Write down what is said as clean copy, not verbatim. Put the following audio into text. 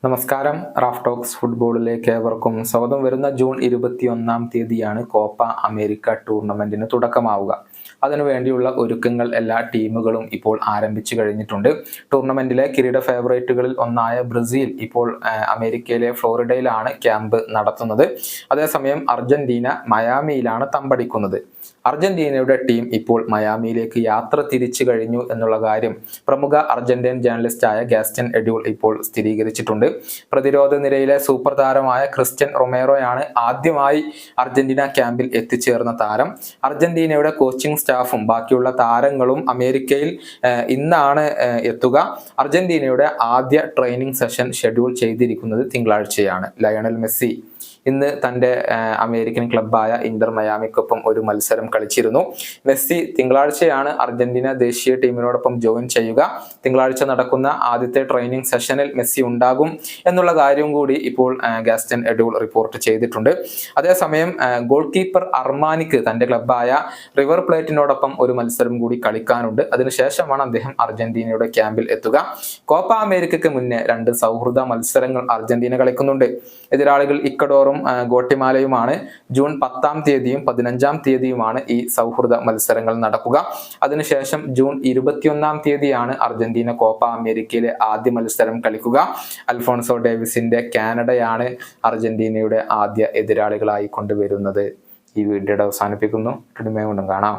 നമസ്കാരം. Raf talks ഫുട്ബോളിലേക്ക് ഏവർക്കും സ്വാഗതം. വരുന്ന ജൂൺ 21 കോപ്പ അമേരിക്ക ടൂർണമെന്റിന് തുടക്കമാവുക. അതിനുവേണ്ടിയുള്ള ഒരുക്കങ്ങൾ എല്ലാ ടീമുകളും ഇപ്പോൾ ആരംഭിച്ചു കഴിഞ്ഞിട്ടുണ്ട്. ടൂർണമെന്റിലെ കിരീട ഫേവറേറ്റുകളിൽ ഒന്നായ ബ്രസീൽ ഇപ്പോൾ അമേരിക്കയിലെ ഫ്ലോറിഡയിലാണ് ക്യാമ്പ് നടത്തുന്നത്. അതേസമയം അർജന്റീന മയാമിയിലാണ് തമ്പടിക്കുന്നത്. അർജന്റീനയുടെ ടീം ഇപ്പോൾ മയാമിയിലേക്ക് യാത്ര തിരിച്ചു കഴിഞ്ഞു എന്നുള്ള കാര്യം പ്രമുഖ അർജന്റീൻ ജേർണലിസ്റ്റായ ഗാസ്റ്റൻ എഡ്യൂൾ ഇപ്പോൾ സ്ഥിരീകരിച്ചിട്ടുണ്ട്. പ്രതിരോധ നിരയിലെ സൂപ്പർ താരമായ ക്രിസ്ത്യൻ റൊമേറോയാണ് ആദ്യമായി അർജന്റീന ക്യാമ്പിൽ എത്തിച്ചേർന്ന താരം. അർജന്റീനയുടെ കോച്ചിങ് സ്റ്റാഫും ബാക്കിയുള്ള താരങ്ങളും അമേരിക്കയിൽ ഇന്നാണ് എത്തുക. അർജന്റീനയുടെ ആദ്യ ട്രെയിനിങ് സെഷൻ ഷെഡ്യൂൾ ചെയ്തിരിക്കുന്നത് തിങ്കളാഴ്ചയാണ്. ലയണൽ മെസ്സി ഇന്ന് തൻ്റെ അമേരിക്കൻ ക്ലബ്ബായ ഇന്റർ മയാമിക്കൊപ്പം ഒരു മത്സരം കളിച്ചിരുന്നു. മെസ്സി തിങ്കളാഴ്ചയാണ് അർജന്റീന ദേശീയ ടീമിനോടൊപ്പം ജോയിൻ ചെയ്യുക. തിങ്കളാഴ്ച നടക്കുന്ന ആദ്യത്തെ ട്രെയിനിങ് സെഷനിൽ മെസ്സി ഉണ്ടാകും എന്നുള്ള കാര്യം കൂടി ഇപ്പോൾ ഗാസ്റ്റൻ എഡ്യൂൾ റിപ്പോർട്ട് ചെയ്തിട്ടുണ്ട്. അതേസമയം ഗോൾ കീപ്പർ അർമാനിക്ക് തൻ്റെ ക്ലബ്ബായ റിവർ പ്ലേറ്റിനോടൊപ്പം ഒരു മത്സരം കൂടി കളിക്കാനുണ്ട്. അതിനുശേഷമാണ് അദ്ദേഹം അർജന്റീനയുടെ ക്യാമ്പിൽ എത്തുക. കോപ്പ അമേരിക്കയ്ക്ക് മുന്നേ 2 സൗഹൃദ മത്സരങ്ങൾ അർജന്റീന കളിക്കുന്നുണ്ട്. എതിരാളികൾ ഇക്വഡോറും ഗോട്ടിമാലയുമാണ്. ജൂൺ 10-ാം തീയതിയും 15-ാം തീയതിയുമാണ് ഈ സൗഹൃദ മത്സരങ്ങൾ നടക്കുക. അതിനുശേഷം ജൂൺ 21-ാം തീയതിയാണ് അർജന്റീന കോപ്പ അമേരിക്കയിലെ ആദ്യ മത്സരം കളിക്കുക. അൽഫോൺസോ ഡേവിസിന്റെ കാനഡയാണ് അർജന്റീനയുടെ ആദ്യ എതിരാളികളായി കൊണ്ടുവരുന്നത്. ഈ വീഡിയോയുടെ അവസാനിപ്പിക്കുന്നു. കാണാം.